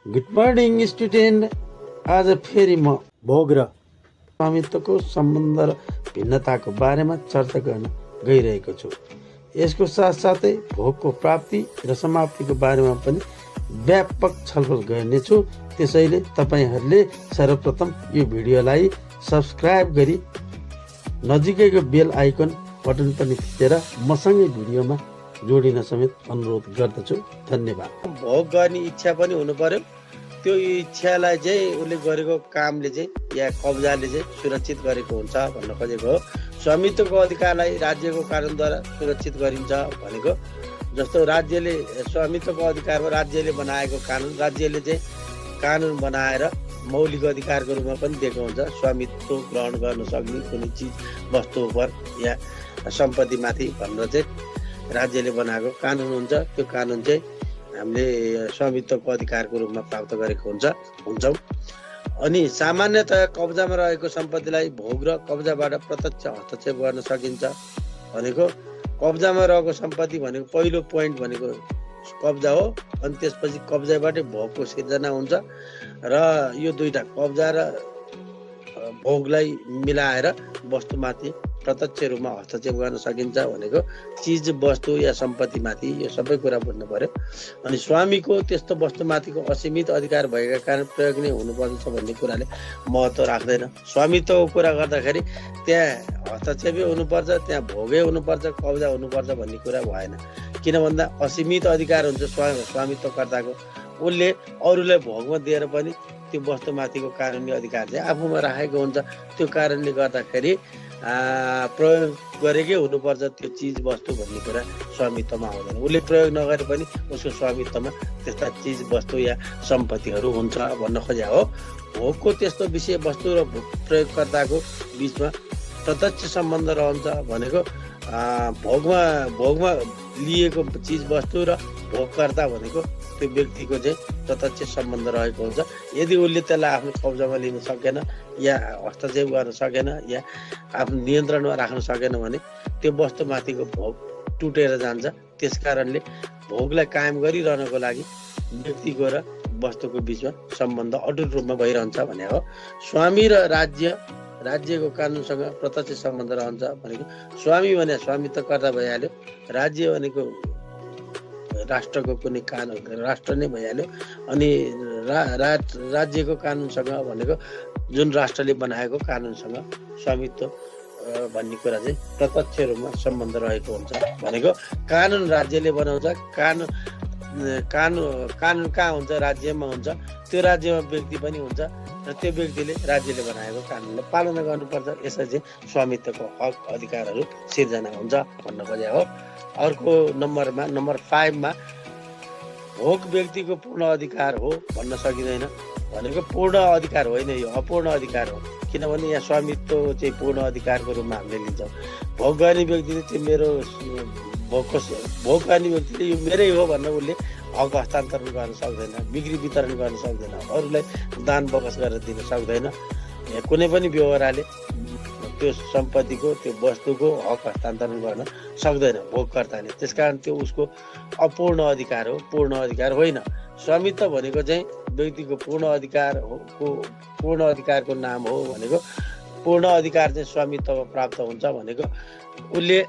Good morning student. आज फेरि म भोग र स्वामित्वको सम्बन्ध र भिन्नताको बारेमा चर्चा गर्न गइरहेको छु। यसको साथसाथै भोगको प्राप्ति र समाप्तिको बारेमा पनि व्यापक छलफल गर्नेछु। त्यसैले तपाईहरूले सर्वप्रथम यो भिडियोलाई सब्सक्राइब गरी नजिकैको बेल आइकन बटन पनि थिचेर मसँगै भिडियोमा जोडिन समेत अनुरोध गर्दछु। धन्यवाद। भोग गर्ने इच्छा पनि हुनु पर्यो। त्यो इच्छालाई चाहिँ उसले गरेको कामले चाहिँ या कब्जाले चाहिँ सुरक्षित गरेको हुन्छ भन्न खोजेको हो। स्वामित्वको अधिकारलाई राज्यको कानुनद्वारा सुरक्षित गरिन्छ भनेको जस्तो राज्यले स्वामित्वको अधिकारमा राज्यले बनाएको कानुन, राज्यले चाहिँ कानुन बनाएर मौलिक अधिकारको रूपमा पनि दिएको हुन्छ। स्वामित्व ग्रहण गर्न सक्ने कुनै चिज वस्तु उपर या सम्पत्तिमाथि भनेर चाहिँ राज्यले बनाएको कानुन हुन्छ। त्यो कानुन चाहिँ हामीले स्वामित्वको अधिकारको रूपमा प्राप्त गरेको हुन्छौँ। अनि सामान्यतया कब्जामा रहेको सम्पत्तिलाई भोग र कब्जाबाट प्रत्यक्ष हस्तक्षेप गर्न सकिन्छ भनेको कब्जामा रहेको सम्पत्ति भनेको पहिलो पोइन्ट भनेको कब्जा हो। अनि त्यसपछि कब्जाबाटै भोगको सिर्जना हुन्छ र यो दुईटा कब्जा र भोगलाई मिलाएर वस्तुमाथि प्रत्यक्ष रूपमा हस्तक्षेप गर्न सकिन्छ भनेको चिज वस्तु या सम्पत्तिमाथि यो सबै कुरा बुझ्नु पर्यो। अनि स्वामीको त्यस्तो वस्तुमाथिको असीमित अधिकार भएका कारण प्रयोग नै हुनुपर्छ भन्ने कुराले महत्त्व राख्दैन। स्वामित्वको कुरा गर्दाखेरि त्यहाँ हस्तक्षेपै हुनुपर्छ, त्यहाँ भोगै हुनुपर्छ, कब्जा हुनुपर्छ भन्ने कुरा भएन। किन भन्दा असीमित अधिकार हुन्छ स्वामित्वकर्ताको। उसले अरूलाई भोगमा दिएर पनि त्यो वस्तुमाथिको कानुनी अधिकार चाहिँ आफूमा राखेको हुन्छ। त्यो कारणले गर्दाखेरि प्रयोग गरेकै हुनुपर्छ त्यो चिज वस्तु भन्ने कुरा स्वामित्वमा आउँदैन। उसले प्रयोग नगरे पनि उसको स्वामित्वमा त्यस्ता चिज वस्तु या सम्पत्तिहरू हुन्छ भन्न खोजे हो। भोगको त्यस्तो विषय वस्तु र प्रयोगकर्ताको बिचमा प्रत्यक्ष सम्बन्ध रहन्छ भनेको भोगमा लिएको चिज वस्तु र भोगकर्ता भनेको त्यो व्यक्तिको चाहिँ प्रत्यक्ष सम्बन्ध रहेको हुन्छ। यदि उसले त्यसलाई आफ्नो कब्जामा लिन सकेन या हस्तक्षेप गर्न सकेन या आफ्नो नियन्त्रणमा राख्न सकेन भने त्यो वस्तुमाथिको भोग टुटेर जान्छ। त्यस कारणले भोगलाई कायम गरिरहनको लागि व्यक्तिको र वस्तुको बिचमा सम्बन्ध अटुट रूपमा भइरहन्छ भने हो। स्वामी र राज्यको कानुनसँग प्रत्यक्ष सम्बन्ध रहन्छ भनेको स्वामी भने स्वामित्वकर्ता भइहाल्यो, राज्य भनेको राष्ट्रको कुनै कानुन राष्ट्र नै भइहाल्यो। अनि राज्यको कानुनसँग भनेको जुन राष्ट्रले बनाएको कानुनसँग स्वामित्व भन्ने कुरा चाहिँ प्रत्यक्ष रूपमा सम्बन्ध रहेको हुन्छ भनेको कानुन राज्यले बनाउँछ। कानुन कहाँ हुन्छ? राज्यमा हुन्छ। त्यो राज्यमा व्यक्ति पनि हुन्छ र त्यो व्यक्तिले राज्यले बनाएको कानुनलाई पालना गर्नुपर्छ। यसरी चाहिँ स्वामित्वको हक अधिकारहरू सिर्जना हुन्छ भन्न खोजे हो। अर्को नम्बर 5 मा भोग व्यक्तिको पूर्ण अधिकार हो भन्न सकिँदैन भनेको पूर्ण अधिकार होइन, यो अपूर्ण अधिकार हो। किनभने यहाँ स्वामित्व चाहिँ पूर्ण अधिकारको रूपमा हामीले लिन्छौँ। भोग गर्ने व्यक्तिले चाहिँ मेरो भोग गर्ने व्यक्तिले यो मेरै हो भनेर उसले हक हस्तान्तरण गर्न सक्दैन, बिक्री वितरण गर्न सक्दैन, अरूलाई दान बकस गरेर दिन सक्दैन। कुनै पनि व्यवहारले त्यो सम्पत्तिको त्यो वस्तुको हक हस्तान्तरण गर्न सक्दैन भोगकर्ताले। त्यसकारण त्यो उसको अपूर्ण अधिकार हो, पूर्ण अधिकार होइन। स्वामित्व भनेको चाहिँ व्यक्तिको पूर्ण अधिकारको नाम हो भनेको पूर्ण अधिकार चाहिँ स्वामित्वमा प्राप्त हुन्छ भनेको उसले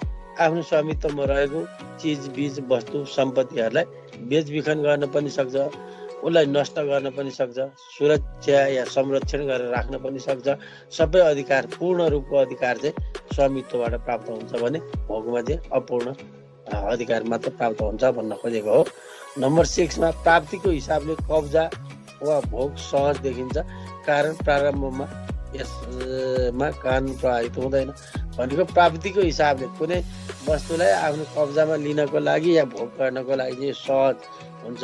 आफ्नो स्वामित्वमा रहेको चिज बीज वस्तु सम्पत्तिहरूलाई बेचबिखन गर्न पनि सक्छ, उसलाई नष्ट गर्न पनि सक्छ, सुरक्षा या संरक्षण गरेर राख्न पनि सक्छ। सबै अधिकार पूर्ण रूपको अधिकार चाहिँ स्वामित्वबाट प्राप्त हुन्छ भने भोगमा चाहिँ अपूर्ण अधिकार मात्र प्राप्त हुन्छ भन्न खोजेको हो। नम्बर 6 मा प्राप्तिको हिसाबले कब्जा वा भोग सहज देखिन्छ, कारण प्रारम्भमा यसमा कानुन प्रभावित हुँदैन भनेको प्राप्तिको हिसाबले कुनै वस्तुलाई आफ्नो कब्जामा लिनको लागि या भोग गर्नको लागि सहज हुन्छ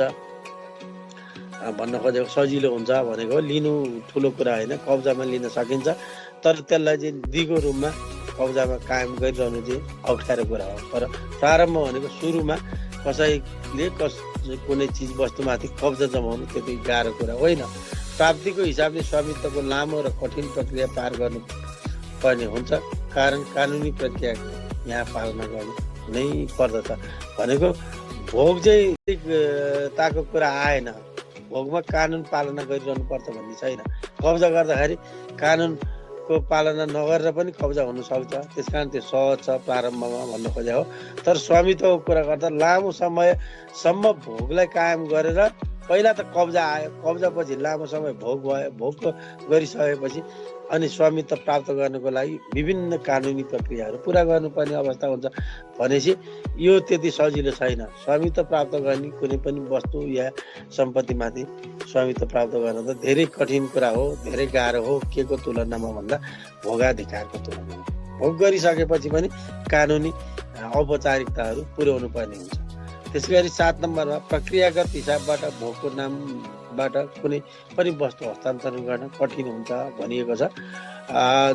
भन्न खोजेको, सजिलो हुन्छ भनेको लिनु ठुलो कुरा होइन, कब्जामा लिन सकिन्छ। तर त्यसलाई चाहिँ दिगो रूपमा कब्जामा कायम गरिरहनु चाहिँ अप्ठ्यारो कुरा हो। तर प्रारम्भ भनेको सुरुमा कसैले कुनै चिज वस्तुमाथि कब्जा जमाउनु त्यति गाह्रो कुरा होइन। प्राप्तिको हिसाबले स्वामित्वको लामो र कठिन प्रक्रिया पार गर्नु पर्ने हुन्छ, कारण कानुनी प्रक्रिया यहाँ पालना गर्नु नै पर्दछ भनेको भोग चाहिँ ताको कुरा आएन भोगमा कानुन पालना गरिरहनु पर्छ भन्ने छैन। कब्जा गर्दाखेरि कानुनको पालना नगरेर पनि कब्जा हुनसक्छ, त्यसकारण त्यो सहज छ प्रारम्भमा भन्न खोजे हो। तर स्वामित्वको कुरा गर्दा लामो समयसम्म भोगलाई कायम गरेर पहिला त कब्जा आयो, कब्जापछि लामो समय भोग भयो, भोग गरिसकेपछि अनि स्वामित्व प्राप्त गर्नको लागि विभिन्न कानुनी प्रक्रियाहरू पुरा गर्नुपर्ने अवस्था हुन्छ भनेपछि यो त्यति सजिलो छैन। स्वामित्व प्राप्त गर्ने कुनै पनि वस्तु या सम्पत्तिमाथि स्वामित्व प्राप्त गर्न त धेरै कठिन कुरा हो, धेरै गाह्रो हो। के को तुलनामा भन्दा भोगाधिकारको तुलनामा। भोग गरिसकेपछि पनि कानुनी औपचारिकताहरू पुर्याउनु पर्ने हुन्छ। त्यसै गरी 7 नम्बरमा प्रक्रियागत हिसाबबाट भोगको नामबाट कुनै पनि वस्तु हस्तान्तरण गर्न कठिन हुन्छ भनिएको छ।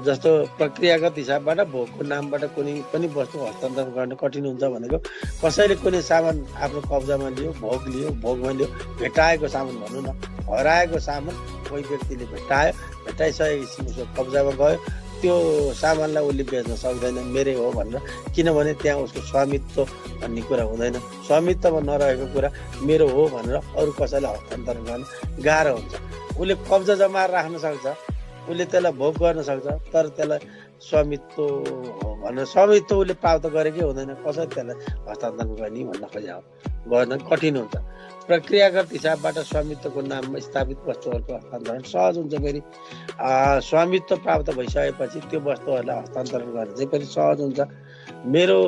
जस्तो प्रक्रियागत हिसाबबाट भोगको नामबाट कुनै पनि वस्तु हस्तान्तरण गर्न कठिन हुन्छ भनेको कसैले कुनै सामान आफ्नो कब्जामा लियो, भोगमा लियो, भेटाएको सामान भनौँ न, हराएको सामान कोही व्यक्तिले भेटाइसकेपछि उसको कब्जामा गयो, त्यो सामानलाई उसले बेच्न सक्दैन मेरै हो भनेर, किनभने त्यहाँ उसको स्वामित्व भन्ने कुरा हुँदैन। स्वामित्वमा नरहेको कुरा मेरो हो भनेर अरू कसैलाई हस्तान्तरण गर्न गाह्रो हुन्छ। उसले कब्जा जमाएर राख्न सक्छ, उसले त्यसलाई भोग गर्न सक्छ, तर त्यसलाई स्वामित्व हो भनेर स्वामित्व उसले प्राप्त गरेकै हुँदैन, कसरी त्यसलाई हस्तान्तरण गर्ने भन्न खोज्या हो, गर्न कठिन हुन्छ। प्रक्रियागत हिसाबबाट स्वामित्वको नाममा स्थापित वस्तुहरूको हस्तान्तरण सहज हुन्छ। फेरि स्वामित्व प्राप्त भइसकेपछि त्यो वस्तुहरूलाई हस्तान्तरण गर्न चाहिँ फेरि सहज हुन्छ। मेरो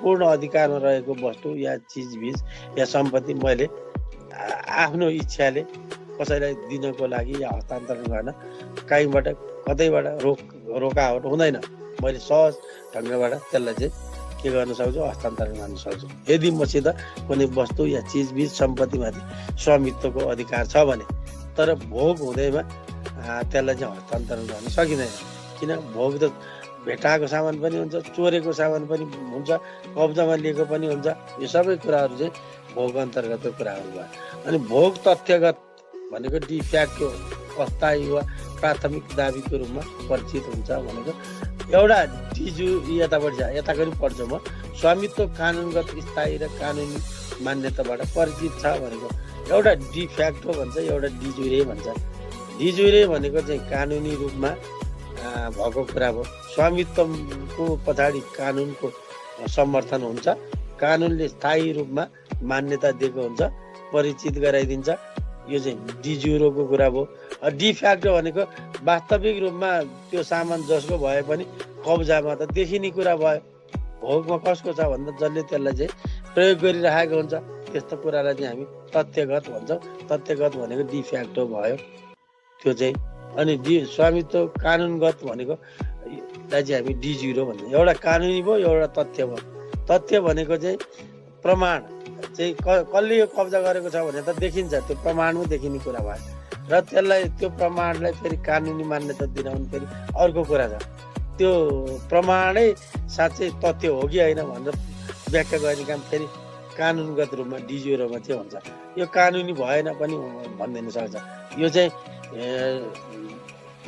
पूर्ण अधिकारमा रहेको वस्तु या चिजबिज या सम्पत्ति मैले आफ्नो इच्छाले कसैलाई दिनको लागि या हस्तान्तरण गर्न कहीँबाट कतैबाट रोकावट हुँदैन। मैले सहज ढङ्गबाट त्यसलाई चाहिँ के गर्न सक्छु, हस्तान्तरण गर्न सक्छु। यदि मसित कुनै वस्तु या चिजबिज सम्पत्तिमाथि स्वामित्वको अधिकार छ भने। तर भोग हुँदैमा त्यसलाई चाहिँ हस्तान्तरण गर्न सकिँदैन, किन भोग त भेटाएको सामान पनि हुन्छ, चोरेको सामान पनि हुन्छ, कब्जामा लिएको पनि हुन्छ। यो सबै कुराहरू चाहिँ भोग अन्तर्गतको कुराहरू भयो। अनि भोग तथ्यगत भनेको डिफ्याक्टो अस्थायी वा प्राथमिक दाबीको रूपमा परिचित हुन्छ भनेको एउटा डिजु यताबाट यताको पनि पढ्छु म। स्वामित्व कानुनगत स्थायी र कानुनी मान्यताबाट परिचित छ भनेको एउटा डिफ्याक्टो भन्छ, एउटा डिजुरे भन्छ। डिजुरे भनेको चाहिँ कानुनी रूपमा भएको कुरा हो। स्वामित्वको पछाडि कानुनको समर्थन हुन्छ, कानुनले स्थायी रूपमा मान्यता दिएको हुन्छ, परिचित गराइदिन्छ। यो चाहिँ डिजुरोको कुरा भयो। डिफ्याक्टो भनेको वास्तविक रूपमा त्यो सामान जसको भए पनि कब्जामा त देखिने कुरा भयो। भोगमा कसको छ भन्दा जसले त्यसलाई चाहिँ प्रयोग गरिरहेको हुन्छ, त्यस्तो कुरालाई चाहिँ हामी तथ्यगत भन्छौँ। तथ्यगत भनेको डिफ्याक्टो भयो त्यो चाहिँ। अनि स्वामित्व कानुनगत भनेको चाहिँ हामी डिजुरो भन्छौँ। एउटा कानुनी भयो, एउटा तथ्य भयो। तथ्य भनेको चाहिँ प्रमाण चाहिँ कसले यो कब्जा गरेको छ भने त देखिन्छ, त्यो प्रमाणमै देखिने कुरा भयो। र त्यसलाई त्यो प्रमाणलाई फेरि कानुनी मान्यता दिन भने फेरि अर्को कुरा छ। त्यो प्रमाणै साँच्चै तथ्य हो कि होइन भनेर व्याख्या गर्ने काम फेरि कानुनगत रूपमा डिजुरोमा चाहिँ हुन्छ। यो कानुनी भएन पनि भनिदिन सक्छ। यो चाहिँ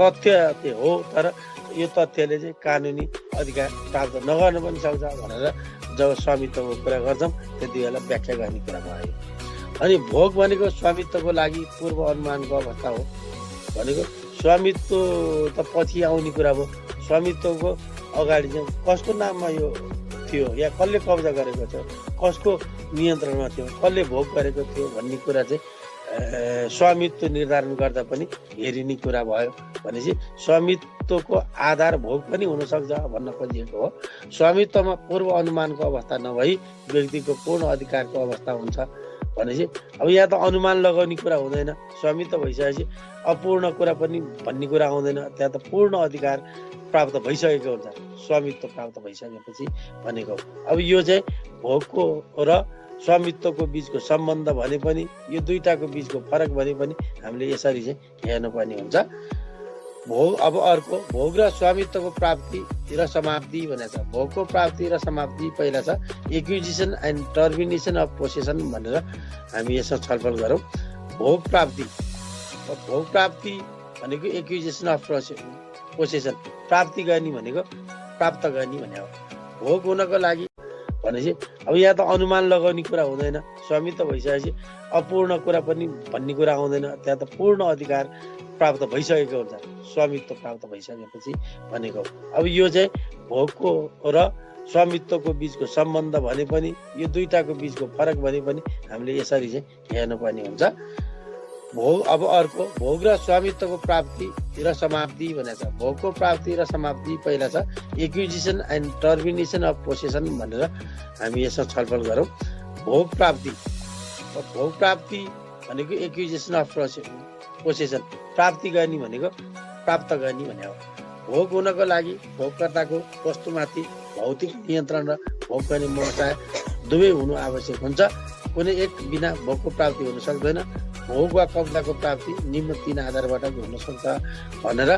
तथ्य हो, तर यो तथ्यले चाहिँ कानुनी अधिकार प्राप्त नगर्न पनि सक्छ भनेर जब स्वामित्वको कुरा गर्छौँ त्यति बेला व्याख्या गर्ने कुरा भयो। अनि भोग भनेको स्वामित्वको लागि पूर्व अनुमानको अवस्था हो भनेको स्वामित्व त पछि आउने कुरा भयो। स्वामित्वको अगाडि चाहिँ कसको नाममा यो थियो या कसले कब्जा गरेको थियो, कसको नियन्त्रणमा थियो, कसले भोग गरेको थियो भन्ने कुरा चाहिँ स्वामित्व निर्धारण गर्दा पनि हेरिने कुरा भयो। भनेपछि स्वामित्वको आधार भोग पनि हुनसक्छ भन्न खोजिएको हो। स्वामित्वमा पूर्व अनुमानको अवस्था नभई व्यक्तिको पूर्ण अधिकारको अवस्था हुन्छ भनेपछि अब यहाँ त अनुमान लगाउने कुरा हुँदैन। स्वामित्व भइसकेपछि अपूर्ण कुरा पनि भन्ने कुरा आउँदैन। त्यहाँ त पूर्ण अधिकार प्राप्त भइसकेको हुन्छ स्वामित्व प्राप्त भइसकेपछि भनेको। अब यो चाहिँ भोगको र स्वामित्वको बिचको सम्बन्ध भने पनि, यो दुईटाको बिचको फरक भने पनि हामीले यसरी चाहिँ हेर्नुपर्ने हुन्छ। भोग अब अर्को भोग र स्वामित्वको प्राप्ति र समाप्ति भनेको छ। भोगको प्राप्ति र समाप्ति पहिला छ acquisition and termination of possession भनेर हामी यसमा छलफल गरौँ। भोग प्राप्ति भनेको एक्विजिसन अफ पोसेसन, प्राप्ति गर्ने भनेको प्राप्त गर्ने भने हो। भोग हुनको लागि भनेपछि अब यहाँ त अनुमान लगाउने कुरा हुँदैन। स्वामित्व भइसकेपछि अपूर्ण कुरा पनि भन्ने कुरा आउँदैन। त्यहाँ त पूर्ण अधिकार प्राप्त भइसकेको हुन्छ स्वामित्व प्राप्त भइसकेपछि भनेको। अब यो चाहिँ भोगको र स्वामित्वको बिचको सम्बन्ध भने पनि यो दुईटाको बिचको फरक भने पनि हामीले यसरी चाहिँ हेर्नुपर्ने हुन्छ। भोग अब अर्को भोग र स्वामित्वको प्राप्ति र समाप्ति भनेको छ। भोगको प्राप्ति र समाप्ति पहिला छ acquisition and termination of possession भनेर हामी यसमा छलफल गरौँ। भोग प्राप्ति भनेको एक्विजिसन अफ पोसेसन, प्राप्ति गर्ने भनेको प्राप्त गर्ने भने हो। भोग हुनको लागि भोगकर्ताको वस्तुमाथि भौतिक नियन्त्रण र भोग गर्ने मोह दुवै हुनु आवश्यक हुन्छ। कुनै एक बिना भोगको प्राप्ति हुन सक्दैन। भोग वा कब्जाको प्राप्ति निम्न 3 आधारबाट हुन सक्छ भनेर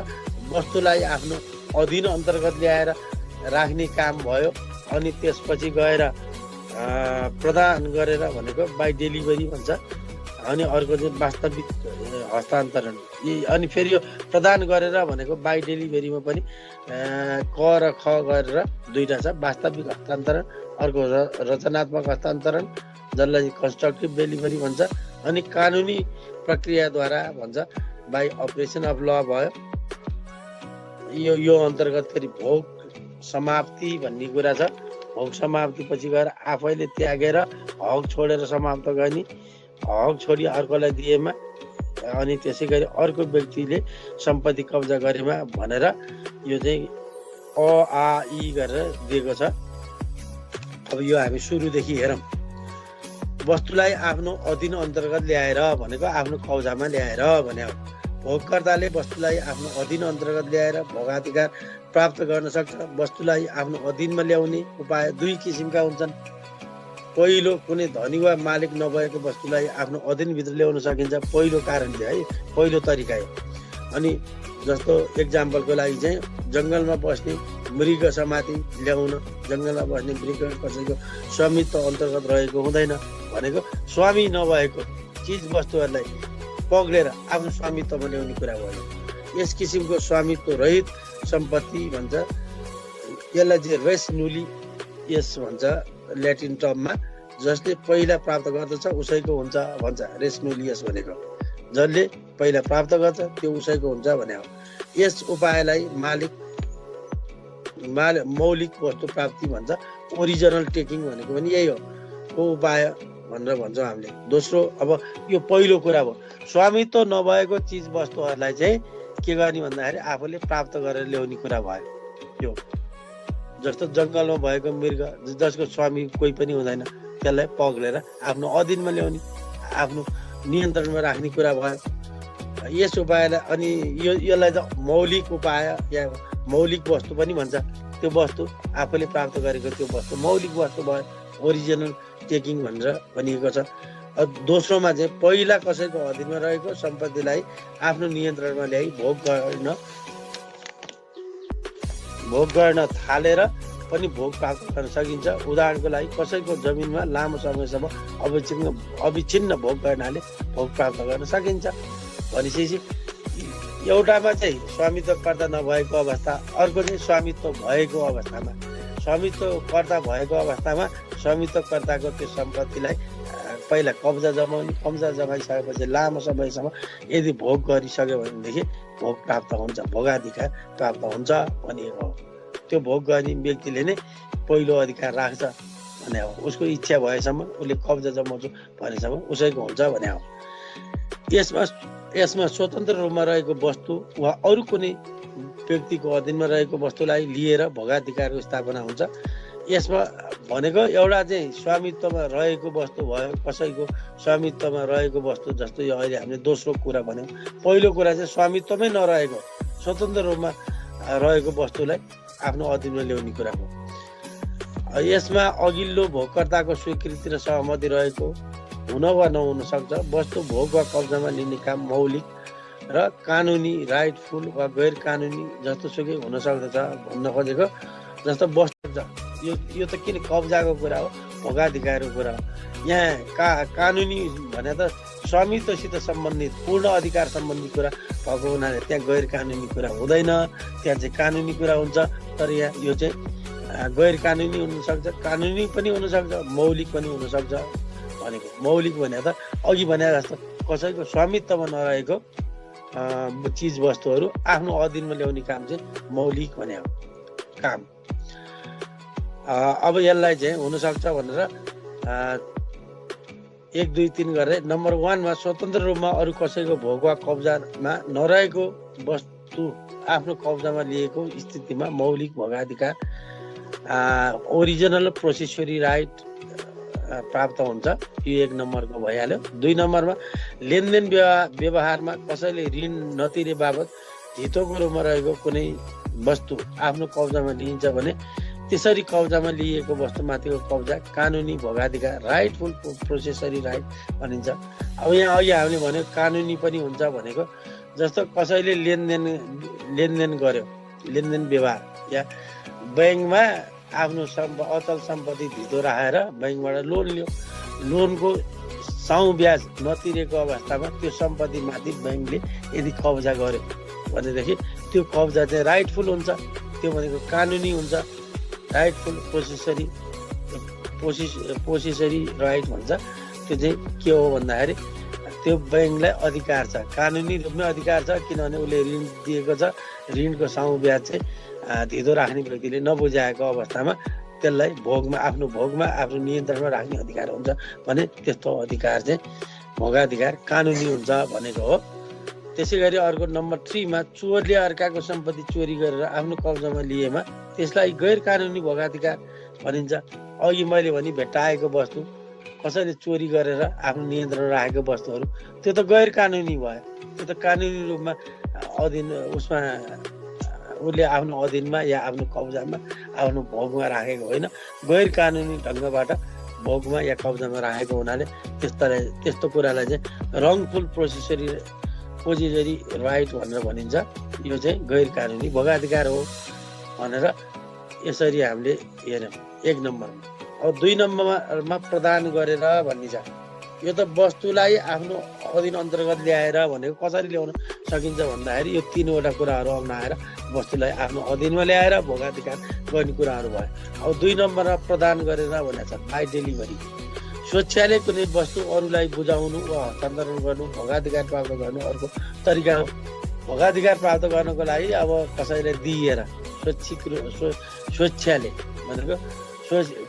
वस्तुलाई आफ्नो अधीन अन्तर्गत ल्याएर राख्ने काम भयो। अनि त्यसपछि गएर प्रदान गरेर भनेको बाई डेलिभरी भन्छ। अनि अर्को चाहिँ वास्तविक हस्तान्तरण। अनि फेरि यो प्रदान गरेर भनेको बाई डेलिभरीमा पनि क र ख गरेर दुईटा छ, वास्तविक हस्तान्तरण, अर्को रचनात्मक हस्तान्तरण जसलाई कन्स्ट्रक्टिभ डेलिभरी भन्छ। अनि कानुनी प्रक्रियाद्वारा भन्छ बाई अपरेसन अफ ल भयो। यो अन्तर्गत फेरि भोग समाप्ति भन्ने कुरा छ। भोग समाप्ति पछि गएर आफैले त्यागेर हक छोडेर समाप्त गर्ने, हक छोडी अर्कोलाई दिएमा अनि त्यसै गरी अर्को व्यक्तिले सम्पत्ति कब्जा गरेमा भनेर यो चाहिँ अ आ इ गरेर दिएको छ। अब यो हामी सुरुदेखि हेरौँ। वस्तुलाई आफ्नो अधीन अन्तर्गत ल्याएर भनेको आफ्नो कब्जामा ल्याएर भने हो। भोगकर्ताले वस्तुलाई आफ्नो अधीन अन्तर्गत ल्याएर भोगाधिकार प्राप्त गर्न सक्छ। वस्तुलाई आफ्नो अधीनमा ल्याउने उपाय 2 किसिमका हुन्छन्। पहिलो, कुनै धनी वा मालिक नभएको वस्तुलाई आफ्नो अधीनभित्र ल्याउन सकिन्छ। पहिलो कारण चाहिँ है, पहिलो तरिका हो। अनि जस्तो एक्जाम्पलको लागि चाहिँ जङ्गलमा बस्ने मृग समाति ल्याउन, जङ्गलमा बस्ने मृग कसैको स्वामित्व अन्तर्गत रहेको हुँदैन भनेको स्वामी नभएको चिज वस्तुहरूलाई पक्रेर आफ्नो स्वामित्वमा ल्याउने कुरा भयो। यस किसिमको स्वामित्व रहित सम्पत्ति भन्छ। यसलाई चाहिँ रेस नुली यस भन्छ ल्याटिन टर्ममा। जसले पहिला प्राप्त गर्दछ उसैको हुन्छ भन्छ रेस नुलियस भनेको। जसले पहिला प्राप्त गर्छ त्यो उसैको हुन्छ भने हो। यस उपायलाई मौलिक वस्तु प्राप्ति भन्छ। ओरिजिनल टेकिङ भनेको पनि यही हो, को उपाय भनेर भन्छौँ हामीले। दोस्रो, अब यो पहिलो कुरा भयो। स्वामित्व नभएको चिज वस्तुहरूलाई चाहिँ के गर्ने भन्दाखेरि आफूले प्राप्त गरेर ल्याउने कुरा भयो। यो जस्तो जङ्गलमा भएको मृग जसको स्वामी कोही पनि हुँदैन, त्यसलाई पक्रेर आफ्नो अधीनमा ल्याउने, आफ्नो नियन्त्रणमा राख्ने कुरा भयो। यस उपायलाई अनि यसलाई त मौलिक उपाय या मौलिक वस्तु पनि भन्छ। त्यो वस्तु आफूले प्राप्त गरेको त्यो वस्तु मौलिक वस्तु भयो, ओरिजिनल टेकिङ भनेर भनिएको छ। दोस्रोमा चाहिँ पहिला कसैको अधीनमा रहेको सम्पत्तिलाई आफ्नो नियन्त्रणमा ल्याई भोग गर्न थालेर पनि भोग प्राप्त गर्न सकिन्छ। उदाहरणको लागि कसैको जमिनमा लामो समयसम्म अविच्छिन्न भोग गर्नाले भोग प्राप्त गर्न सकिन्छ। भनेपछि एउटामा चाहिँ स्वामित्वकर्ता नभएको अवस्था, अर्को चाहिँ स्वामित्व भएको अवस्थामा। स्वामित्वकर्ता भएको अवस्थामा स्वामित्वकर्ताको त्यो सम्पत्तिलाई पहिला कब्जा जमाइसकेपछि लामो समयसम्म यदि भोग गरिसक्यो भनेदेखि भोग प्राप्त हुन्छ, भोगाधिकार प्राप्त हुन्छ भनिएको हो। त्यो भोग गर्ने व्यक्तिले नै पहिलो अधिकार राख्छ भने हो। उसको इच्छा भएसम्म उसले कब्जा जमाउँछु भनेसम्म उसैको हुन्छ भने हो। यसमा स्वतन्त्र रूपमा रहेको वस्तु वा अरू कुनै व्यक्तिको अधीनमा रहेको वस्तुलाई लिएर भोगाधिकारको स्थापना हुन्छ। यसमा भनेको एउटा चाहिँ स्वामित्वमा रहेको वस्तु भयो, कसैको स्वामित्वमा रहेको वस्तु। जस्तो यो अहिले हामीले दोस्रो कुरा भन्यौँ। पहिलो कुरा चाहिँ स्वामित्वमै नरहेको स्वतन्त्र रूपमा रहेको वस्तुलाई आफ्नो अधीनमा ल्याउने कुरा हो। यसमा अघिल्लो भोगकर्ताको स्वीकृति र सहमति रहेको हुन वा नहुन सक्छ। वस्तु भोग वा कब्जामा लिने काम मौलिक र कानुनी, राइटफुल वा गैर कानुनी जस्तो सुकै हुन सक्दछ भन्न खोजेको। जस्तो वस्तु यो त किन कब्जाको कुरा हो, भोगाधिकारको कुरा हो। यहाँ कानुनी भने त स्वामित्वसित सम्बन्धित पूर्ण अधिकार सम्बन्धी कुरा भएको हुनाले त्यहाँ गैर कानुनी कुरा हुँदैन, त्यहाँ चाहिँ कानुनी कुरा हुन्छ। तर यहाँ यो चाहिँ गैर कानुनी हुनसक्छ, कानुनी पनि हुनसक्छ, मौलिक पनि हुनसक्छ भनेको। मौलिक भने त अघि भने जस्तो कसैको स्वामित्वमा नरहेको चिज वस्तुहरू आफ्नो अधीनमा ल्याउने काम चाहिँ मौलिक भने हो काम। अब यसलाई चाहिँ हुनसक्छ भनेर 1, 2, 3 गरेर नम्बर 1 मा स्वतन्त्र रूपमा अरू कसैको भोग वा कब्जामा नरहेको वस्तु आफ्नो कब्जामा लिएको स्थितिमा मौलिक भोगाधिकार ओरिजिनल प्रोसेसरी राइट प्राप्त हुन्छ। यो 1 नम्बरको भइहाल्यो। 2 नम्बरमा लेनदेन व्यवहारमा कसैले ऋण नतिरे बाबत धितोको रूपमा रहेको कुनै वस्तु आफ्नो कब्जामा लिइन्छ भने त्यसरी कब्जामा लिएको वस्तुमाथिको कब्जा कानुनी भोगाधिकार राइटफुल प्रोसेसरी राइट भनिन्छ। अब यहाँ अघि हामीले भन्यो कानुनी पनि हुन्छ भनेको जस्तो कसैले लेनदेन गर्यो, लेनदेन व्यवहार या ब्याङ्कमा आफ्नो अचल सम्पत्ति धितो राखेर ब्याङ्कबाट लोन लियो, लोनको साउ ब्याज नतिरेको अवस्थामा त्यो सम्पत्तिमाथि ब्याङ्कले यदि कब्जा गर्यो भनेदेखि त्यो कब्जा चाहिँ राइटफुल हुन्छ, त्यो भनेको कानुनी हुन्छ। राइटफुल पोसेसरी राइट भन्छ। त्यो चाहिँ के हो भन्दाखेरि त्यो ब्याङ्कलाई अधिकार छ, कानुनी रूपमै अधिकार छ, किनभने उसले ऋण दिएको छ, ऋणको साउ ब्याज चाहिँ धितो राख्ने व्यक्तिले नबुझाएको अवस्थामा त्यसलाई आफ्नो भोगमा आफ्नो नियन्त्रणमा राख्ने अधिकार हुन्छ भने त्यस्तो अधिकार चाहिँ भोगाधिकार कानुनी हुन्छ भनेको हो। त्यसै गरी अर्को नम्बर 3 मा चोरले अर्काको सम्पत्ति चोरी गरेर आफ्नो कब्जामा लिएमा त्यसलाई गैर कानुनी भोगाधिकार भनिन्छ। अघि मैले भने भेट्टाएको वस्तु कसैले चोरी गरेर आफ्नो नियन्त्रण राखेको वस्तुहरू त्यो त गैर कानुनी भयो, त्यो त कानुनी रूपमा अधीन उसमा उसले आफ्नो अधीनमा या आफ्नो कब्जामा आफ्नो भोगमा राखेको होइन, गैर कानुनी ढङ्गबाट भोगमा या कब्जामा राखेको हुनाले त्यस्तो कुरालाई चाहिँ रङफुल पोसेसरी राइट भनेर भनिन्छ। यो चाहिँ गैर कानुनी भोगाधिकार हो भनेर यसरी हामीले हेर्यौँ 1 नम्बरमा। अब 2 नम्बरमा प्रदान गरेर भन्ने छ। यो त वस्तुलाई आफ्नो अधीन अन्तर्गत ल्याएर भनेको कसरी ल्याउन सकिन्छ भन्दाखेरि यो 3वटा कुराहरू अपनाएर वस्तुलाई आफ्नो अधीनमा ल्याएर भोगाधिकार गर्ने कुराहरू भयो। अब 2 नम्बरमा प्रदान गरेर भनेको छ बाई डेलिभरी। स्वेच्छाले कुनै वस्तु अरूलाई बुझाउनु वा हस्तान्तरण गर्नु भोगाधिकार प्राप्त गर्नु अर्को तरिका हो। भोगाधिकार प्राप्त गर्नको लागि अब कसैलाई दिएर स्वेच्छाले भनेको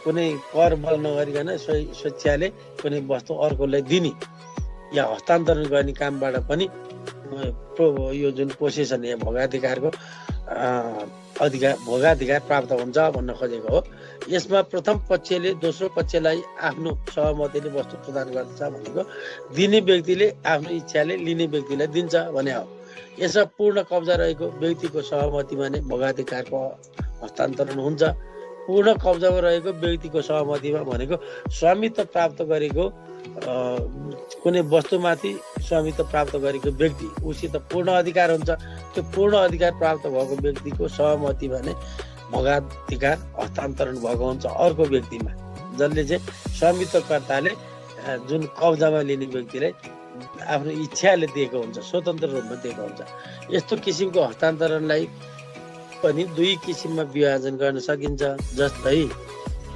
कुनै कर बल नगरिकन स्वेच्छाले कुनै वस्तु अर्कोलाई दिने या हस्तान्तरण गर्ने कामबाट पनि यो जुन पोसेसन या भोगाधिकारको भोगाधिकार प्राप्त हुन्छ भन्न खोजेको हो। यसमा प्रथम पक्षले दोस्रो पक्षलाई आफ्नो सहमतिले वस्तु प्रदान गर्दछ भनेको दिने व्यक्तिले आफ्नो इच्छाले लिने व्यक्तिलाई दिन्छ भने हो। यसमा पूर्ण कब्जा रहेको व्यक्तिको सहमतिमा नै भोगाधिकारको हस्तान्तरण हुन्छ। पूर्ण कब्जामा रहेको व्यक्तिको सहमतिमा भनेको स्वामित्व प्राप्त गरेको कुनै वस्तुमाथि स्वामित्व प्राप्त गरेको व्यक्ति उसित पूर्ण अधिकार हुन्छ। त्यो पूर्ण अधिकार प्राप्त भएको व्यक्तिको सहमतिमा नै भोगाधिकार हस्तान्तरण भएको हुन्छ अर्को व्यक्तिमा, जसले चाहिँ स्वामित्वकर्ताले जुन कब्जामा लिने व्यक्तिलाई आफ्नो इच्छाले दिएको हुन्छ, स्वतन्त्र रूपमा दिएको हुन्छ। यस्तो किसिमको हस्तान्तरणलाई पनि 2 किसिममा विभाजन गर्न सकिन्छ। जस्तै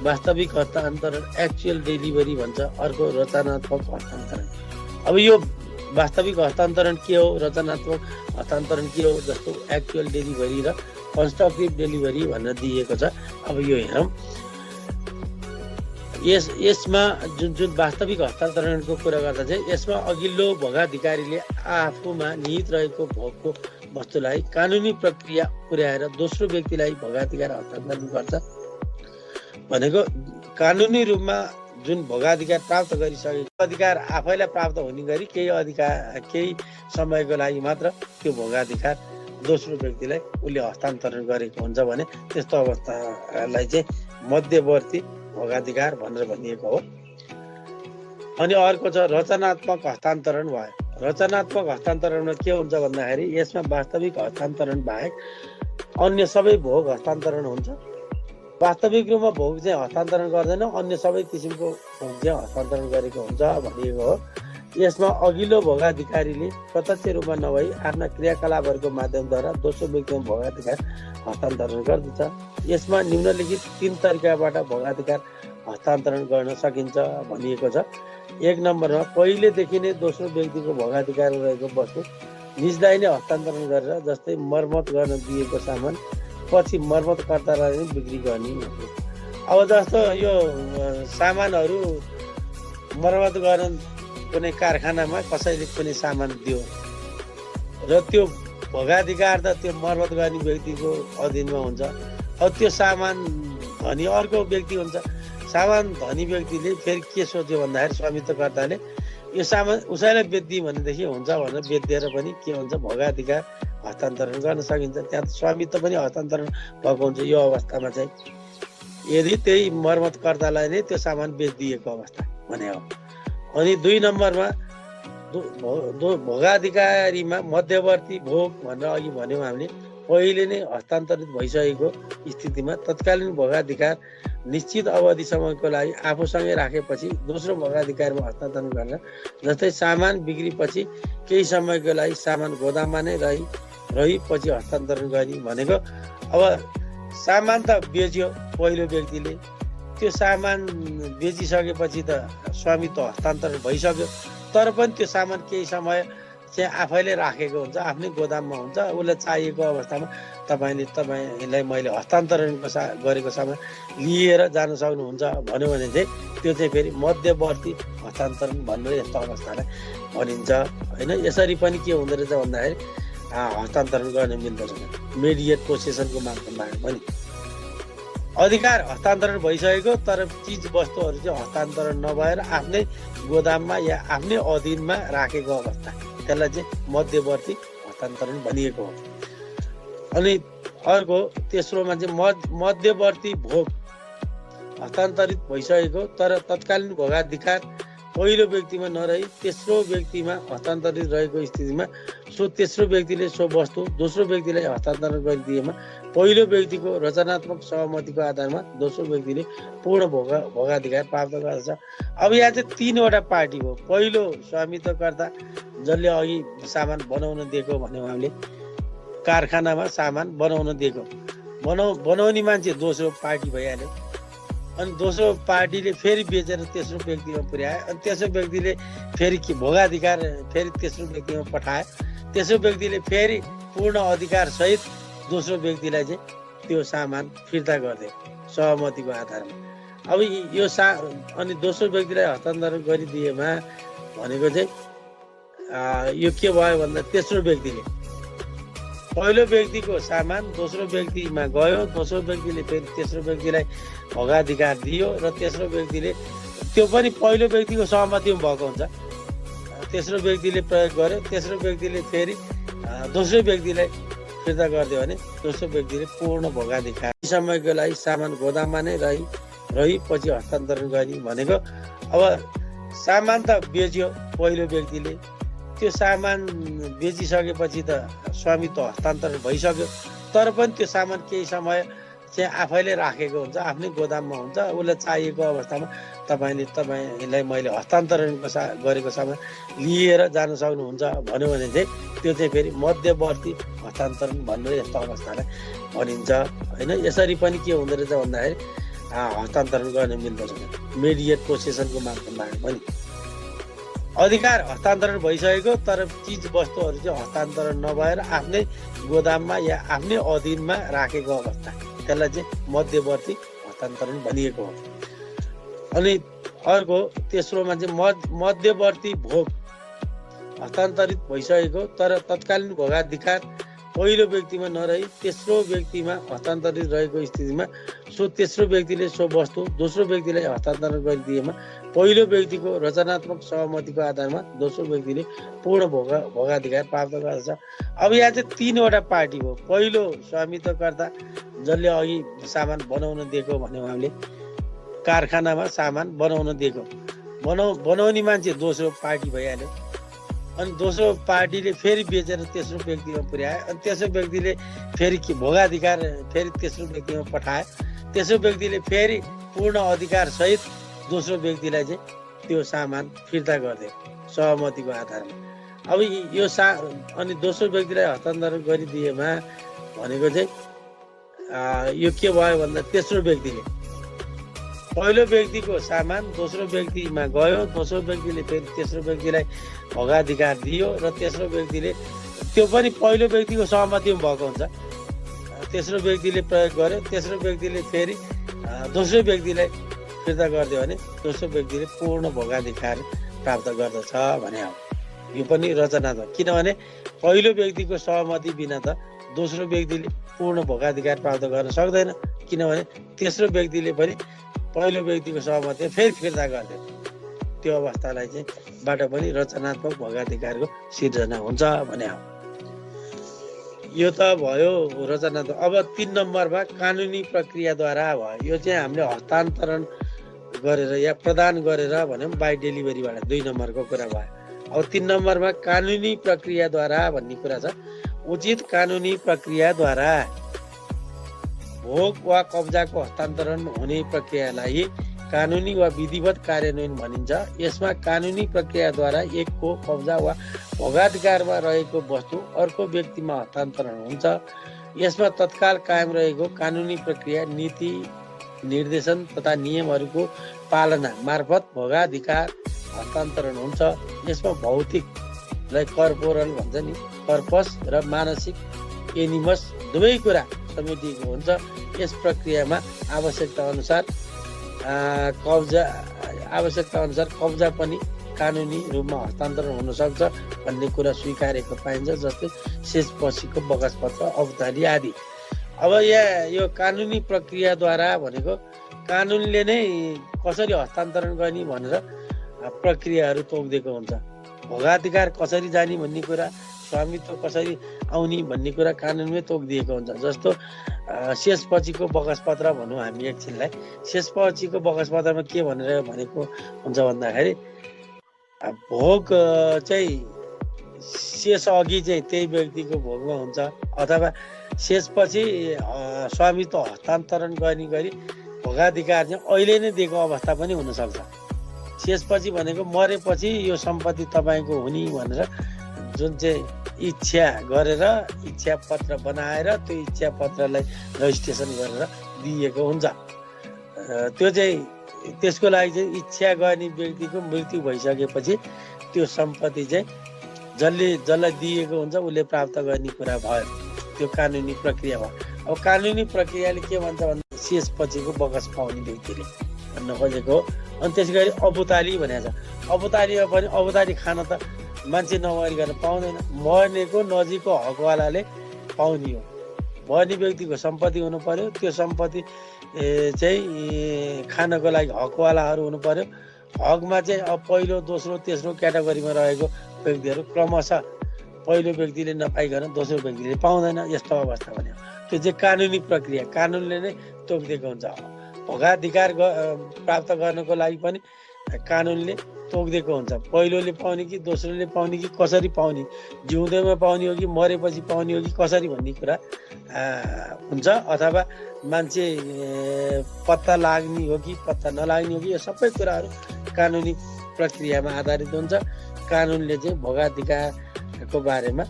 वास्तविक हस्तान्तरण एक्चुअल डेलिभरी भन्छ, अर्को रचनात्मक हस्तान्तरण। अब यो वास्तविक हस्तान्तरण के हो, रचनात्मक हस्तान्तरण के हो, जस्तो एक्चुअल डेलिभरी र कन्स्ट्रक्टिभ डेलिभरी भनेर दिएको छ। अब यो हेरौँ। यसमा जुन वास्तविक हस्तान्तरणको कुरा गर्दा चाहिँ यसमा अघिल्लो भोगाधिकारीले आफूमा निहित रहेको भोगको वस्तुलाई कानुनी प्रक्रिया पुर्याएर दोस्रो व्यक्तिलाई भोगाधिकार हस्तान्तरण गर्छ भनेको कानुनी रूपमा जुन भोगाधिकार प्राप्त गरिसकेको अधिकार आफैलाई प्राप्त हुने गरी केही समयको लागि मात्र त्यो भोगाधिकार दोस्रो व्यक्तिलाई उसले हस्तान्तरण गरेको हुन्छ भने त्यस्तो अवस्थालाई चाहिँ मध्यवर्ती भोगाधिकार भनेर भनिएको हो। अनि अर्को छ रचनात्मक हस्तान्तरण भयो। रचनात्मक हस्तान्तरणमा के हुन्छ भन्दाखेरि यसमा वास्तविक हस्तान्तरण बाहेक अन्य सबै भोग हस्तान्तरण हुन्छ। वास्तविक रूपमा भोग चाहिँ हस्तान्तरण गर्दैन, अन्य सबै किसिमको भोग चाहिँ हस्तान्तरण गरेको हुन्छ भनिएको हो। यसमा अघिल्लो भोगाधिकारीले प्रत्यक्ष रूपमा नभई आफ्ना क्रियाकलापहरूको माध्यमद्वारा दोस्रो व्यक्तिमा भोगाधिकार हस्तान्तरण गर्दछ। यसमा निम्नलिखित 3 तरिकाबाट भोगाधिकार हस्तान्तरण गर्न सकिन्छ भनिएको छ। 1 नम्बरमा पहिलेदेखि नै दोस्रो व्यक्तिको भोगाधिकार रहेको वस्तु निजलाई नै हस्तान्तरण गरेर, जस्तै मर्मत गर्न दिएको सामान पछि मर्मतकर्तालाई नै बिक्री गर्ने। अब जस्तो यो सामानहरू मर्मत गर्न कुनै कारखानामा कसैले कुनै सामान दियो र त्यो भोगाधिकार त त्यो मर्मत गर्ने व्यक्तिको अधीनमा हुन्छ। अब त्यो सामान धनी अर्को व्यक्ति हुन्छ। सामान धनी व्यक्तिले फेरि के सोच्यो भन्दाखेरि स्वामित्वकर्ताले यो सामान उसैलाई बेच्दिउँ भनेदेखि हुन्छ भनेर बेचिदिएर पनि के हुन्छ भोगाधिकार हस्तान्तरण गर्न सकिन्छ। त्यहाँ स्वामित्व पनि हस्तान्तरण भएको हुन्छ यो अवस्थामा चाहिँ, यदि त्यही मर्मतकर्तालाई नै त्यो सामान बेचिदिएको अवस्था भने हो। अनि 2 नम्बरमा भोगाधिकारीमा मध्यवर्ती भोग भनेर अघि भन्यौँ हामीले, पहिले नै हस्तान्तरित भइसकेको स्थितिमा तत्कालीन भोगाधिकार निश्चित अवधिसम्मको लागि आफूसँगै राखेपछि दोस्रो भोगाधिकारमा हस्तान्तरण गरेर, जस्तै सामान बिक्रीपछि केही समयको लागि सामान गोदाममा नै रही पछि हस्तान्तरण गर्ने भनेको। अब सामान त बेच्यो पहिलो व्यक्तिले, त्यो सामान बेचिसकेपछि त स्वामित्व हस्तान्तरण भइसक्यो, तर पनि त्यो सामान केही समय चाहिँ आफैले राखेको हुन्छ, आफ्नै गोदाममा हुन्छ। उसलाई चाहिएको अवस्थामा तपाईँलाई मैले हस्तान्तरण गरेको सामान लिएर जान सक्नुहुन्छ भन्यो भने चाहिँ त्यो चाहिँ फेरि मध्यवर्ती हस्तान्तरण भनेर यस्तो अवस्थालाई भनिन्छ होइन। यसरी पनि के हुँदो रहेछ भन्दाखेरि हस्तान्तरण गर्न मिल्दछ मेडिएट पोसेसनको माध्यमबाट पनि। अधिकार हस्तान्तरण भइसकेको तर चिज वस्तुहरू चाहिँ हस्तान्तरण नभएर आफ्नै गोदाममा या आफ्नै अधीनमा राखेको अवस्था, त्यसलाई चाहिँ मध्यवर्ती हस्तान्तरण भनिएको हो। अनि अर्को तेस्रोमा चाहिँ मध्यवर्ती भोग हस्तान्तरित भइसकेको तर तत्कालीन भोगाधिकार पहिलो व्यक्तिमा नरही तेस्रो व्यक्तिमा हस्तान्तरित रहेको स्थितिमा सो तेस्रो व्यक्तिले सो वस्तु दोस्रो व्यक्तिलाई हस्तान्तरण गरिदिएमा पहिलो व्यक्तिको रचनात्मक सहमतिको आधारमा दोस्रो व्यक्तिले पूर्ण भोगाधिकार प्राप्त गर्दछ। अब यहाँ चाहिँ 3वटा पार्टी हो। पहिलो स्वामित्वकर्ता जसले अघि सामान बनाउन दिएको भन्यौँ हामीले, कारखानामा सामान बनाउन दिएको, बनाउने मान्छे दोस्रो पार्टी भइहाल्यो। अनि दोस्रो पार्टीले फेरि बेचेर तेस्रो व्यक्तिमा पुर्यायो, अनि तेस्रो व्यक्तिले फेरि भोगाधिकार फेरि तेस्रो व्यक्तिमा पठायो। तेस्रो व्यक्तिले फेरि पूर्ण अधिकार सहित दोस्रो व्यक्तिलाई चाहिँ त्यो सामान फिर्ता गरिदियो सहमतिको आधारमा। अब यो अनि दोस्रो व्यक्तिलाई हस्तान्तरण गरिदिएमा भनेको चाहिँ यो के भयो भन्दा तेस्रो व्यक्तिले पहिलो व्यक्तिको सामान दोस्रो व्यक्तिमा गयो, दोस्रो व्यक्तिले फेरि तेस्रो व्यक्तिलाई भोगाधिकार दियो र तेस्रो व्यक्तिले त्यो पनि पहिलो व्यक्तिको सहमतिमा भएको हुन्छ। तेस्रो व्यक्तिले प्रयोग गर्यो, तेस्रो व्यक्तिले फेरि दोस्रो व्यक्तिलाई फिर्ता गरिदियो भने दोस्रो व्यक्तिले पूर्ण भोगाधिकार समयको लागि सामान गोदाममा नै रही पछि हस्तान्तरण गर्ने भनेको। अब सामान त बेच्यो पहिलो व्यक्तिले, त्यो सामान बेचिसकेपछि त स्वामित्व हस्तान्तरण भइसक्यो, तर पनि त्यो सामान केही समय चाहिँ आफैले राखेको हुन्छ, आफ्नै गोदाममा हुन्छ। उसलाई चाहिएको अवस्थामा तपाईँलाई मैले हस्तान्तरण गरेको सामान लिएर जान सक्नुहुन्छ भन्यो भने चाहिँ त्यो चाहिँ फेरि मध्यवर्ती हस्तान्तरण भनेर यस्तो अवस्थालाई भनिन्छ होइन। यसरी पनि के हुँदो रहेछ भन्दाखेरि हस्तान्तरण गर्न मिल्दछ मेडिएट पोसेसनको माध्यमबाट पनि। अधिकार हस्तान्तरण भइसकेको तर चिज वस्तुहरू चाहिँ हस्तान्तरण नभएर आफ्नै गोदाममा या आफ्नै अधीनमा राखेको अवस्था, त्यसलाई चाहिँ मध्यवर्ती हस्तान्तरण भनिएको हो। अनि अर्को तेस्रोमा चाहिँ मध्यवर्ती भोग हस्तान्तरित भइसकेको तर तत्कालीन भोगाधिकार पहिलो व्यक्तिमा नरही तेस्रो व्यक्तिमा हस्तान्तरित रहेको स्थितिमा सो तेस्रो व्यक्तिले सो वस्तु दोस्रो व्यक्तिलाई हस्तान्तरण गरिदिएमा पहिलो व्यक्तिको रचनात्मक सहमतिको आधारमा दोस्रो व्यक्तिले पूर्ण भोगाधिकार प्राप्त गर्दछ। अब यहाँ चाहिँ 3वटा पार्टी हो। पहिलो स्वामित्वकर्ता जसले अघि सामान बनाउन दिएको भन्यौँ हामीले, कारखानामा सामान बनाउन दिएको, बनाउने मान्छे दोस्रो पार्टी भइहाल्यो। अनि दोस्रो पार्टीले फेरि बेचेर तेस्रो व्यक्तिमा पुर्यायो, अनि तेस्रो व्यक्तिले फेरि भोगाधिकार फेरि तेस्रो व्यक्तिमा पठायो। तेस्रो व्यक्तिले फेरि पूर्ण अधिकार सहित दोस्रो व्यक्तिलाई चाहिँ त्यो सामान फिर्ता गरिदियो सहमतिको आधारमा। अब यो अनि दोस्रो व्यक्तिलाई हस्तान्तरण गरिदिएमा भनेको चाहिँ यो के भयो भन्दा तेस्रो व्यक्तिले पहिलो व्यक्तिको सामान दोस्रो व्यक्तिमा गयो, दोस्रो व्यक्तिले फेरि तेस्रो व्यक्तिलाई भोगाधिकार दियो र तेस्रो व्यक्तिले त्यो पनि पहिलो व्यक्तिको सहमतिमा भएको हुन्छ। तेस्रो व्यक्तिले प्रयोग गर्यो, तेस्रो व्यक्तिले फेरि दोस्रो व्यक्तिलाई फिर्ता गरिदियो भने दोस्रो व्यक्तिले पूर्ण भोगाधिकार प्राप्त गर्दछ भने हो। यो पनि रचनात्मक, किनभने पहिलो व्यक्तिको सहमति बिना त दोस्रो व्यक्तिले पूर्ण भोगाधिकार प्राप्त गर्न सक्दैन, किनभने तेस्रो व्यक्तिले पनि पहिलो व्यक्तिको सहमति फेरि फिर्ता गरिदियो। त्यो अवस्थालाई चाहिँ बाट पनि रचनात्मक भोगाधिकारको सिर्जना हुन्छ भने हो। यो त भयो रचनात्मक। अब 3 नम्बरमा कानुनी प्रक्रियाद्वारा भयो। यो चाहिँ हामीले हस्तान्तरण गरेर या प्रदान गरेर भन्यौँ बाई डेलिभरीबाट 2 नम्बरको कुरा भयो। अब 3 नम्बरमा कानुनी प्रक्रियाद्वारा भन्ने कुरा छ। उचित कानुनी प्रक्रियाद्वारा भोग वा कब्जाको हस्तान्तरण हुने प्रक्रियालाई कानुनी वा विधिवत कार्यान्वयन भनिन्छ। यसमा कानुनी प्रक्रियाद्वारा एकको कब्जा वा भोगाधिकारमा रहेको वस्तु अर्को व्यक्तिमा हस्तान्तरण हुन्छ। यसमा तत्काल कायम रहेको कानुनी प्रक्रिया, नीति निर्देशन तथा नियमहरूको पालना मार्फत भोगाधिकार हस्तान्तरण हुन्छ। यसमा भौतिकलाई कर्पोरल भन्छ नि, पर्पस र मानसिक एनिमस दुवै कुरा समेटिएको हुन्छ। यस प्रक्रियामा आवश्यकता अनुसार कब्जा पनि कानुनी रूपमा हस्तान्तरण हुन सक्छ भन्ने कुरा स्वीकारेको पाइन्छ, जस्तै शेषपछिको बगसपत्र, औतारी आदि। अब यो कानुनी प्रक्रियाद्वारा भनेको कानुनले नै कसरी हस्तान्तरण गर्ने भनेर प्रक्रियाहरू तोकिदिएको हुन्छ। भोगाधिकार कसरी जाने भन्ने कुरा, स्वामित्व कसरी आउने भन्ने कुरा कानुनमै तोकिदिएको हुन्छ। जस्तो शेषपछिको बगसपत्र भनौँ हामी एकछिनलाई। शेषपछिको बगसपत्रमा के भनेर भनेको हुन्छ भन्दाखेरि भोग चाहिँ शेष अघि चाहिँ त्यही व्यक्तिको भोगमा हुन्छ, अथवा शेषपछि स्वामित्व हस्तान्तरण गर्ने गरी भोगाधिकार चाहिँ अहिले नै दिएको अवस्था पनि हुनसक्छ। शेषपछि भनेको मरेपछि यो सम्पत्ति तपाईँको हुने भनेर जुन चाहिँ इच्छा गरेर इच्छा पत्र बनाएर त्यो इच्छा पत्रलाई रजिस्ट्रेसन गरेर दिएको हुन्छ। त्यो चाहिँ त्यसको लागि चाहिँ इच्छा गर्ने व्यक्तिको मृत्यु भइसकेपछि त्यो सम्पत्ति चाहिँ जसलाई दिएको हुन्छ उसले प्राप्त गर्ने कुरा भयो। त्यो कानुनी प्रक्रिया भयो। अब कानुनी प्रक्रियाले के भन्छ भन्दा शेषपछिको बगस पाउने व्यक्तिले भन्न खोजेको हो। अनि त्यसै गरी अबुताली भनेको छ। अबुतालीमा पनि अबुताली खान त मान्छे नमरिकन पाउँदैन, मर्नेको नजिकको हकवालाले पाउने हो। मर्ने व्यक्तिको सम्पत्ति हुनु पर्यो, त्यो सम्पत्ति चाहिँ खानको लागि हकवालाहरू हुनु पर्यो। हकमा चाहिँ अब पहिलो दोस्रो तेस्रो क्याटेगोरीमा रहेको व्यक्तिहरू क्रमशः पहिलो व्यक्तिले नपाइकन दोस्रो व्यक्तिले पाउँदैन, यस्तो अवस्था भन्यो। त्यो चाहिँ कानुनी प्रक्रिया, कानुनले नै तोकिदिएको हुन्छ। भोगाधिकार प्राप्त गर्नको लागि पनि कानुनले तोकिदिएको हुन्छ। पहिलोले पाउने कि दोस्रोले पाउने कि कसरी पाउने, जिउँदैमा पाउने हो कि मरेपछि पाउने हो कि कसरी भन्ने कुरा हुन्छ, अथवा मान्छे पत्ता लाग्ने हो कि पत्ता नलाग्ने हो कि, यो सबै कुराहरू कानुनी प्रक्रियामा आधारित हुन्छ। कानुनले चाहिँ भोगाधिकारको बारेमा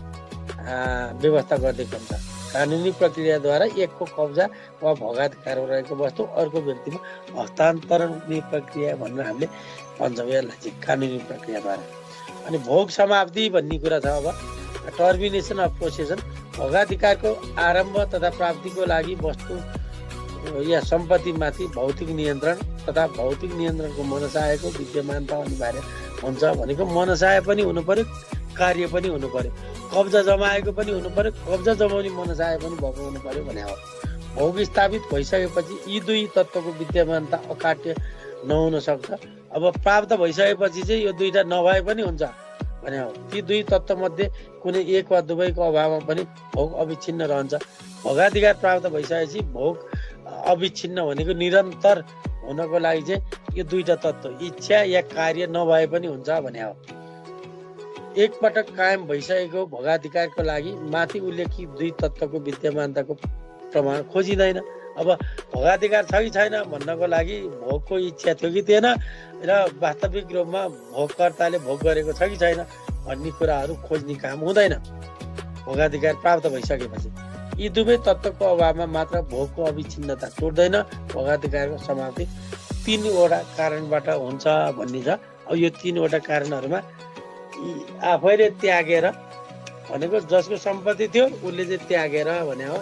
व्यवस्था गरिदिएको हुन्छ। कानुनी प्रक्रियाद्वारा एकको कब्जा वा भोगाधिकारमा रहेको वस्तु अर्को व्यक्तिमा हस्तान्तरण हुने प्रक्रिया भनेर हामीले भन्छौँ यसलाई चाहिँ कानुनी प्रक्रियाद्वारा। अनि भोग समाप्ति भन्ने कुरा छ। अब टर्मिनेसन अफ पोसेसन, भोगाधिकारको आरम्भ तथा प्राप्तिको लागि वस्तु या सम्पत्तिमाथि भौतिक नियन्त्रण तथा भौतिक नियन्त्रणको मनसायको विद्यमानता अनिवार्य हुन्छ। भनेको मनसाय पनि हुनु पर्यो, कार्य पनि हुनु पर्यो, कब्जा जमाएको पनि हुनु पर्यो, कब्जा जमाउने मनसाय पनि भएको हुनु पर्यो भने हो। भोग स्थापित भइसकेपछि यी दुई तत्त्वको विद्यमानता अकाट्य नहुन सक्छ। अब प्राप्त भइसकेपछि चाहिँ यो दुईटा नभए पनि हुन्छ भने हो। ती दुई तत्त्वमध्ये कुनै एक वा दुवैको अभावमा पनि भोग अविच्छिन्न रहन्छ। भोगाधिकार प्राप्त भइसकेपछि भोग अविच्छिन्न भनेको निरन्तर हुनको लागि चाहिँ यो दुईटा तत्त्व इच्छा या कार्य नभए पनि हुन्छ भने हो। एकपटक कायम भइसकेको भोगाधिकारको लागि माथि उल्लेखित दुई तत्त्वको विद्यमानताको प्रमाण खोजिँदैन अब भोगाधिकार छ कि छैन भन्नको लागि भोगको इच्छा थियो कि थिएन र वास्तविक रूपमा भोगकर्ताले भोग गरेको छ कि छैन भन्ने कुराहरू खोज्ने काम हुँदैन भोगाधिकार प्राप्त भइसकेपछि। यी दुवै तत्त्वको अभावमा मात्र भोगको अविच्छिन्नता टुट्दैन। भोगाधिकारको समाप्ति 3वटा कारणबाट हुन्छ भन्ने छ। अब यो 3वटा कारणहरूमा आफैले त्यागेर भनेको जसको सम्पत्ति थियो उसले चाहिँ त्यागेर भने हो,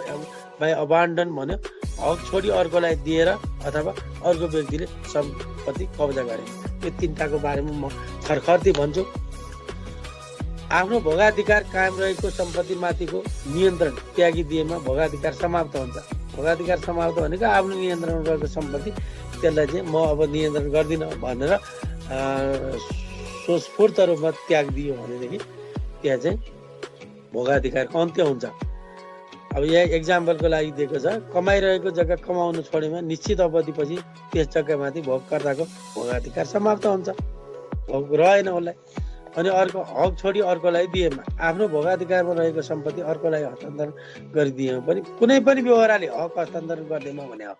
बाई अबान्डन भन्यो, हक छोडी अर्कोलाई दिएर अथवा अर्को व्यक्तिले सम्पत्ति कब्जा गरे। यो 3टाको बारेमा म खरखर्ती भन्छु। आफ्नो भोगाधिकार कायम रहेको सम्पत्तिमाथिको नियन्त्रण त्यागिदिएमा भोगाधिकार समाप्त हुन्छ। भोगाधिकार समाप्त भनेको आफ्नो नियन्त्रणमा रहेको सम्पत्ति त्यसलाई चाहिँ म अब नियन्त्रण गर्दिनँ भनेर स्वस्फूर्त रूपमा त्याग दियो भनेदेखि त्यहाँ चाहिँ भोगाधिकारको अन्त्य हुन्छ। अब यहाँ एक्जाम्पलको लागि दिएको छ, कमाइरहेको जग्गा कमाउनु छोडेमा निश्चित अवधिपछि त्यस जग्गामाथि भोगकर्ताको भोगाधिकार समाप्त हुन्छ, भोग रहेन उसलाई। अनि अर्को हक छोडी अर्कोलाई दिएमा आफ्नो भोगाधिकारमा रहेको सम्पत्ति अर्कोलाई हस्तान्तरण गरिदिएमा पनि कुनै पनि व्यवहारले हक हस्तान्तरण गर्दैमा भने हो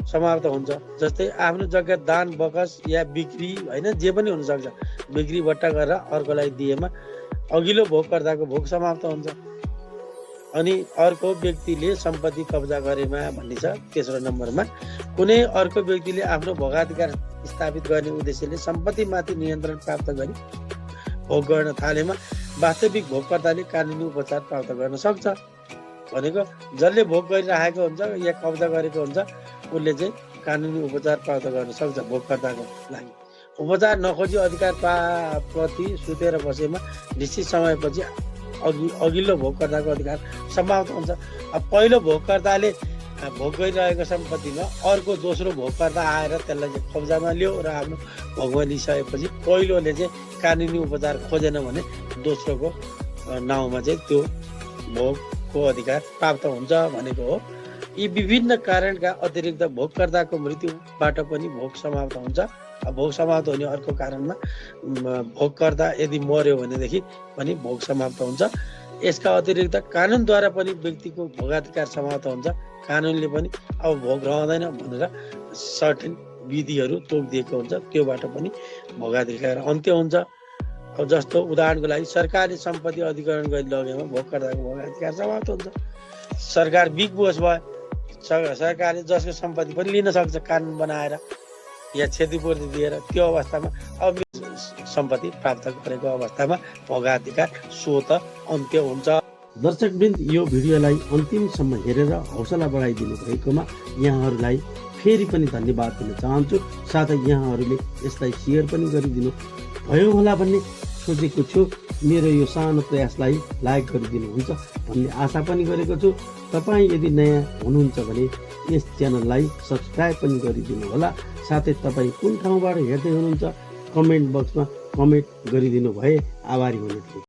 समाप्त हुन्छ। जस्तै आफ्नो जग्गा दान बकस या बिक्री होइन जे पनि हुनसक्छ, बिक्री बट्टा गरेर अर्कोलाई दिएमा अघिल्लो भोगकर्ताको भोग समाप्त हुन्छ। अनि अर्को व्यक्तिले सम्पत्ति कब्जा गरेमा भन्ने छ। तेस्रो नम्बरमा कुनै अर्को व्यक्तिले आफ्नो भोगाधिकार स्थापित गर्ने उद्देश्यले सम्पत्तिमाथि नियन्त्रण प्राप्त गरी भोग गर्न थालेमा वास्तविक भोगकर्ताले कानुनी उपचार प्राप्त गर्न सक्छ। भनेको जसले भोग गरिरहेको हुन्छ या कब्जा गरेको हुन्छ उसले चाहिँ कानुनी उपचार प्राप्त गर्न सक्छ भोगकर्ताको लागि। उपचार नखोजी अधिकार प्रति सुतेर बसेमा निश्चित समयपछि अघिल्लो भोगकर्ताको अधिकार समाप्त हुन्छ। अब पहिलो भोगकर्ताले भोग गरिरहेको सम्पत्तिमा अर्को दोस्रो भोगकर्ता आएर त्यसलाई चाहिँ कब्जामा लियो र आफ्नो भोगमा लिइसकेपछि पहिलोले चाहिँ कानुनी उपचार खोजेन भने दोस्रोको नाउँमा चाहिँ त्यो भोगको अधिकार प्राप्त हुन्छ भनेको हो। यी विभिन्न कारणका अतिरिक्त भोगकर्ताको मृत्युबाट पनि भोग समाप्त हुन्छ। भोग समाप्त हुने अर्को कारणमा भोगकर्ता यदि मर्यो भनेदेखि पनि भोग समाप्त हुन्छ। यसका अतिरिक्त कानुनद्वारा पनि व्यक्तिको भोगाधिकार समाप्त हुन्छ। कानुनले पनि अब भोग रहँदैन भनेर सर्टेन विधिहरू तोकिदिएको हुन्छ, त्योबाट पनि भोगाधिकार अन्त्य हुन्छ। अब जस्तो उदाहरणको लागि सरकारले सम्पत्ति अधिग्रहण गरी लगेमा भोगकर्ताको भोगाधिकार समाप्त हुन्छ। सरकार बिग बोस भयो, सरकारले जसको सम्पत्ति पनि लिन सक्छ कानुन बनाएर या क्षतिपूर्ति दिएर, त्यो अवस्थामा अब सम्पत्ति प्राप्त गरेको अवस्थामा भोगाधिकार स्वत अन्त्य हुन्छ। दर्शकवृन्द, यो भिडियोलाई अन्तिमसम्म हेरेर हौसला बढाइदिनु भएकोमा यहाँहरूलाई फेरि पनि धन्यवाद दिन चाहन्छु। साथै यहाँहरूले यसलाई सेयर पनि गरिदिनु भयो होला भन्ने सोचेको छु। मेरो यो सानो प्रयासलाई लाइक गरिदिनुहुन्छ भन्ने आशा पनि गरेको छु। तपाईँ यदि नयाँ हुनुहुन्छ भने यस च्यानललाई सब्सक्राइब पनि गरिदिनु होला। साथै तपाईँ कुन ठाउँबाट हेर्दै हुनुहुन्छ कमेन्ट बक्समा कमेन्ट गरिदिनु भए आभारी हुने थिएँ।